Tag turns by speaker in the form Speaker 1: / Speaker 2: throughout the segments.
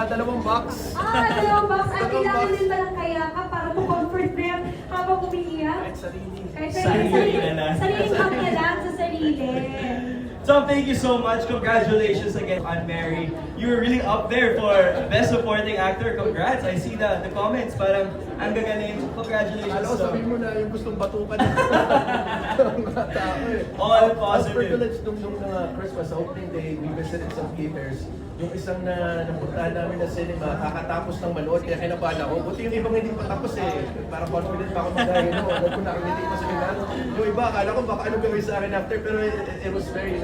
Speaker 1: dalawang box.
Speaker 2: Dalawang box. At kailangan din palang kaya ka para ma-comfort na yan habang umiiyak.
Speaker 1: Kahit sarili.
Speaker 2: Kahit
Speaker 3: Sarili na lang.
Speaker 2: sariling hug na lang sa sarili.
Speaker 3: Tom, thank you so much. Congratulations again on Mary. You were really up there for Best Supporting Actor. Congrats. I see the comments. Parang ang gagaling. Congratulations.
Speaker 1: Alam ko,
Speaker 3: Tom.
Speaker 1: sabihin mo na yung gustong batukan ng mga tao eh.
Speaker 3: All
Speaker 1: I was
Speaker 3: positive.
Speaker 1: privileged nung Christmas opening day, we visited some theaters. Yung isang napuntahan namin na cinema, kakatapos ng manood, kaya kinabahan ako. Buti yung ibang hindi pa tapos eh. Parang confident pa ako mag-ahino. Alam ko nakangiti pa sa kanila. Yung iba, akala ko baka anong gawin sa akin after. Pero it was very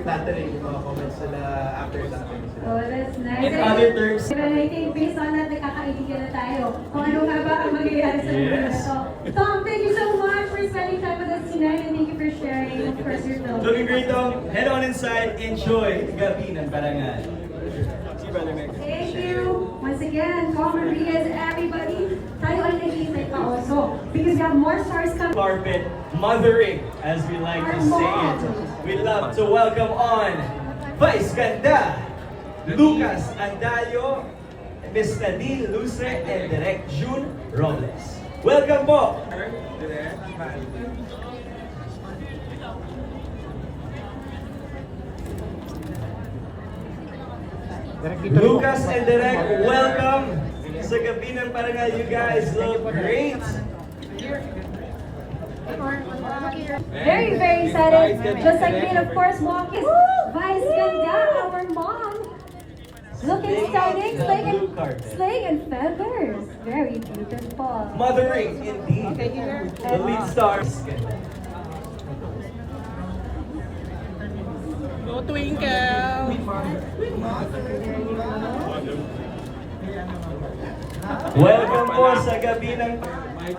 Speaker 1: flattering yung mga comments nila after natin.
Speaker 2: Oh, that's nice.
Speaker 3: In other terms,
Speaker 2: But I think based on that, nakakaibigan na tayo kung ano nga ba ang mangyayari sa mundo na to. Tom, thank you so much for spending time with us tonight and thank you for sharing, of course, your film.
Speaker 3: looking great, Tom. Head on inside. Enjoy Gabi ng Barangal. See you, Brother Meg.
Speaker 2: Thank you. Once again, Tom Rodriguez, everybody. Tayo ay nag-iintay pa also because we have more stars coming.
Speaker 3: Carpet mothering, as we like to say it. We'd love to welcome on Vice Ganda, Lucas Andalio, Miss Nadine Luce, and Direct June Robles. Welcome po! Lucas and Direct, welcome sa Gabi ng Parangal. You guys look great!
Speaker 2: Very, very excited. Just like me, of course, walking Vice Ganda, our mom. Looking stunning, slaying and feathers. Very beautiful.
Speaker 3: Mothering, indeed. The lead stars.
Speaker 4: Go Twinkle!
Speaker 3: Welcome po sa Gabi ng
Speaker 2: Nice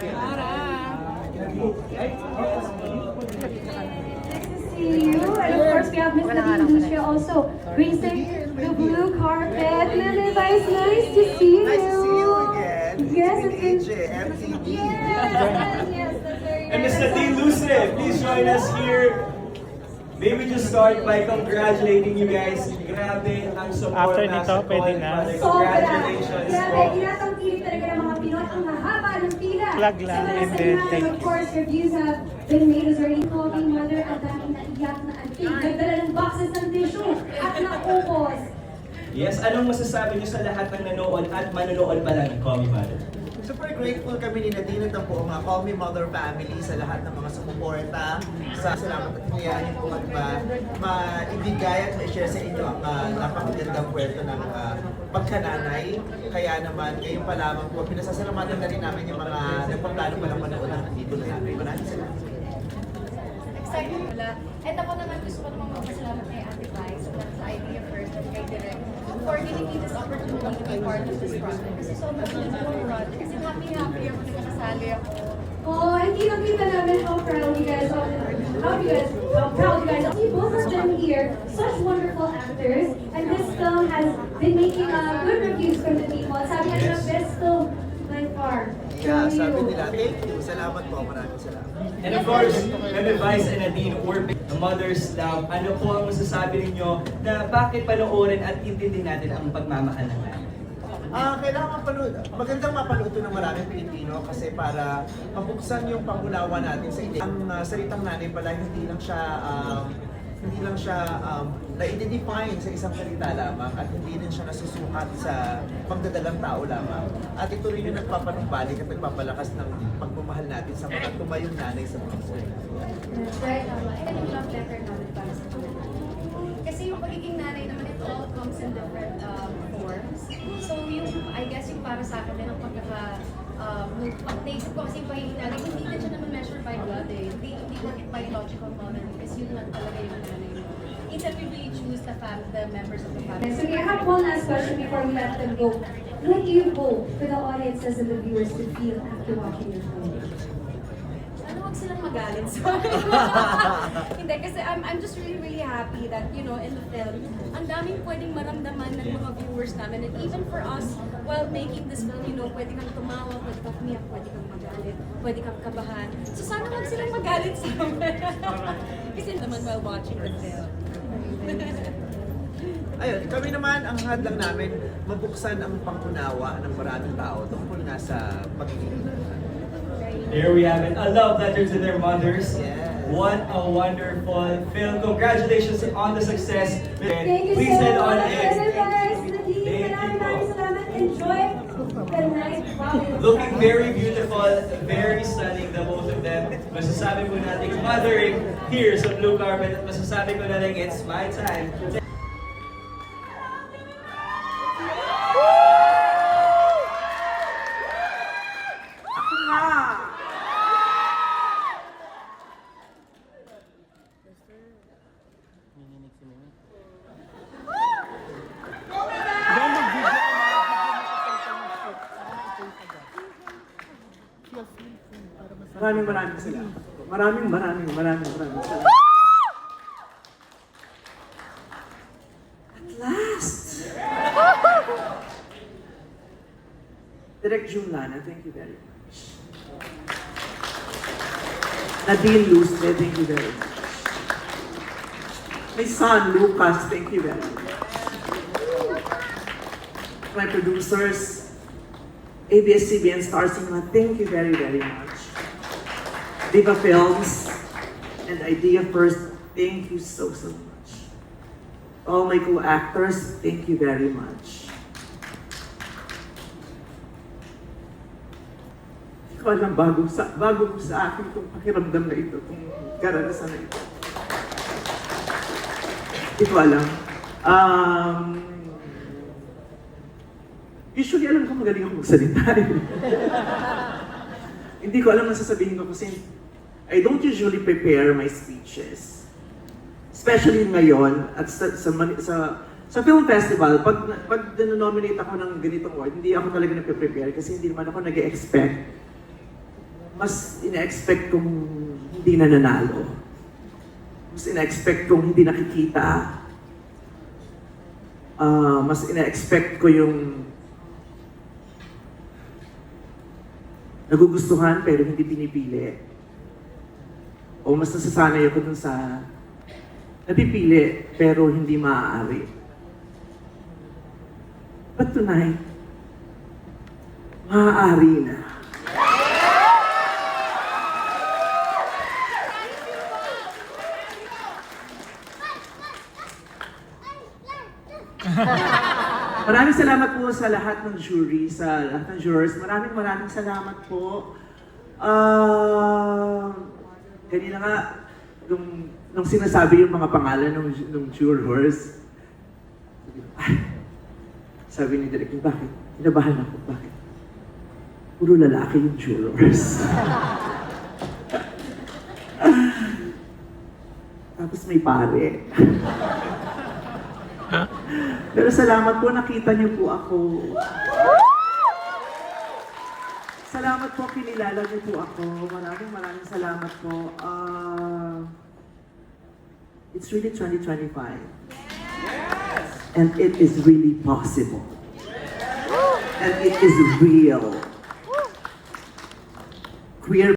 Speaker 2: to see you. And of course, we have Miss Nadine Lucia also gracing the blue carpet. Meme Vice, nice to see you.
Speaker 5: Nice to see you again.
Speaker 2: Yes,
Speaker 5: It's
Speaker 2: it's
Speaker 5: AJ, MTV.
Speaker 2: Yes, that's very
Speaker 3: And Miss
Speaker 2: nice.
Speaker 3: Nadine Luce, please join us here. May we just start by congratulating you guys. Grabe ang support
Speaker 4: After
Speaker 3: na
Speaker 4: nito,
Speaker 3: sa
Speaker 4: pwede
Speaker 3: Call
Speaker 4: na.
Speaker 3: Mother.
Speaker 2: Sobra.
Speaker 3: Congratulations
Speaker 2: Grabe,
Speaker 3: po.
Speaker 2: tinatangkilik talaga ng mga Pinoy ang mahaba ng pila.
Speaker 4: Plug lang,
Speaker 2: Sa mga
Speaker 4: and then
Speaker 2: sinihan,
Speaker 4: thank
Speaker 2: of course, reviews have been made as already calling mother at daming naiyak na antig. Nagdala ng boxes ng tissue at naubos.
Speaker 3: Yes, anong masasabi niyo sa lahat ng nanood at manonood pa lang ng Call Me Mother?
Speaker 5: Super grateful kami ni Nadine at ang buong Call Me Mother family sa lahat ng mga sumuporta. Salamat at hinayaan niyo po kami maibigay at ma-share sa inyo ang napakagandang kwento ng pagkananay. Kaya naman, ngayon pa lamang po, pinasasalamatan na rin namin yung mga nagpaplano pa lang manood ng dito na namin. Maraming salamat.
Speaker 6: Excited pala. At ako naman gusto ko namang magpasalamat kay Ate Vice at sa idea first at kay Direk for giving me this opportunity to be part of this project. Kasi sobrang ganda ng project. Kasi happy ako nakasali ako.
Speaker 2: Oh, and kita namin how proud you guys are. How proud you guys are. You both of them here, such wonderful actors. And this film has been making good reviews from the people. Sabi nga the best film by far.
Speaker 5: Yeah,
Speaker 2: So
Speaker 5: sabi
Speaker 2: you.
Speaker 5: nila, thank you. Salamat po. Maraming salamat.
Speaker 3: And of course, Meme Vice and Nadine, we're a mother's love. Ano po ang masasabi ninyo na bakit panoorin at intindihin natin ang pagmamahal ng nanay?
Speaker 5: Kailangan mapanood. Magandang mapanood ito ng maraming Pilipino kasi para mabuksan yung pangunawa natin sa ide. Ang salitang nanay pala hindi lang siya na-identify sa isang salita lamang at hindi rin siya nasusukat sa pagdadalang tao lamang. At ito rin yung nagpapanumbalik at nagpapalakas ng pagmamahal natin sa mga tumayong nanay sa mga buhay.
Speaker 2: That's right.
Speaker 6: And yung love letter namin para sa kanila. Kasi yung pagiging nanay naman, it all comes in different forms. So yung, I guess yung para sa akin din ang nung naisip ko kasi yung pagiging nanay, hindi na siya naman measured by blood eh. Hindi worth biological mother because yun lang talaga yung nanay mo. Instead we really choose the members of the family.
Speaker 2: So I have one last question before we let them go. What do you hope for the audiences and the viewers to feel after watching your film?
Speaker 6: Ano, huwag silang magalit sa Hindi, kasi I'm just really happy that, you know, in the film, ang daming pwedeng maramdaman ng mga viewers namin. And even for us, while making this film, you know, pwede kang tumawa, pwede kang umiyak, pwede kang magalit, pwede kang kabahan. So sana huwag silang magalit sa amin. Kasi naman while watching the film.
Speaker 5: ayun, kami naman, ang hadlang namin, mabuksan ang pangunawa ng maraming tao tungkol nga sa pagiging ina.
Speaker 3: There we have it. A love letter to their mothers.
Speaker 5: Yes.
Speaker 3: What a wonderful film. Congratulations on the success.
Speaker 2: Thank you
Speaker 3: Please
Speaker 2: so
Speaker 3: head on
Speaker 2: much.
Speaker 3: in.
Speaker 2: Guys, Nadine,
Speaker 3: Thank
Speaker 2: maraming
Speaker 3: you.
Speaker 2: salamat. Enjoy the night. Wow.
Speaker 3: Looking very beautiful, very stunning, the both of them. Masasabi ko natin mothering here sa blue carpet at masasabi ko na lang it's my time.
Speaker 7: Maraming salamat. Maraming salamat. At last! Direk June Lana, thank you very much. Nadine Lustre, thank you very much. My son, Lucas, thank you very much. My producers, ABS-CBN Star Cinema, thank you very, very much. Viva Films and Idea First, thank you so much. All my co-actors, thank you very much. Hindi ko alam, bago sa akin itong pakiramdam na ito, itong karanasan na ito. Hindi ko alam. Usually alam ko magaling ako magsalita. Hindi ko alam ang sasabihin ko kasi I don't usually prepare my speeches. Especially ngayon at sa film festival, pag nominate ako ng ganitong award, hindi ako talaga nagpe-prepare kasi hindi naman ako nag-expect. Mas ina-expect kong hindi nananalo. Mas ina-expect kong hindi nakikita. Mas ina-expect ko yung nagugustuhan pero hindi pinipili. O mas nasasanay ako dun sa napipili pero hindi maaari. But tonight, maaari na. Maraming salamat po sa lahat ng jury, sa lahat ng jurors. Maraming salamat po. Kanina nga, nung sinasabi yung mga pangalan ng jurors, sabi ni Direk, bakit? Kinabahan ako, bakit? Puro lalaki yung jurors. Tapos may pare. Pero salamat po, nakita niyo po ako. Salamat po, kinilala niyo po ako. Maraming salamat po. It's really 2025. Yes! And it is really possible. And it is real. Queer